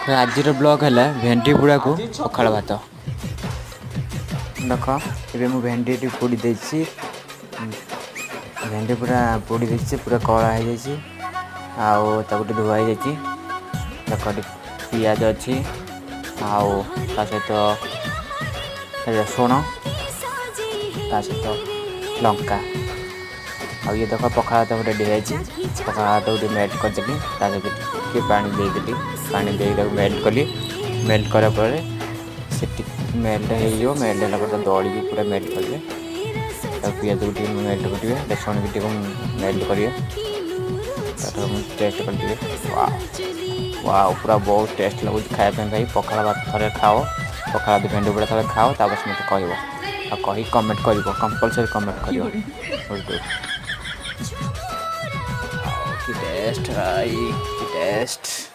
आज ब्लॉग है भेंडी बुड़ा को पखाड़ भात देख ये मुझे भेंडी पोड़ी देसी भेंडी पूरा पोड़ी देसी पूरा कला हो जाए धुआई जाइए देख पियाज अच्छी सहित रसुण ता सहित लंका आ ये देख पखाड़ भात गोटे डिजाई पखाड़ भात गोटे मेल्ट करदेली टे पानी देदेली पानी दे मेल्ट कली मेल्ट करापर से मेल्ट हो मेल्ट है दड़ी भी पूरा मेल्ट करेंगे पियाज को मेल्ट करेंगे रसुण भी मेल्ट करेंगे टेस्ट करेंगे वाह पूरा बहुत टेस्ट लगुच खायापी भाई पखाड़ भात थे खाओ पखाड़ भात भेंडी बुड़ा थे खाओ तापर मत कह कमेंट कर कंपलसरी कमेंट कर टेस्ट भाई टेस्ट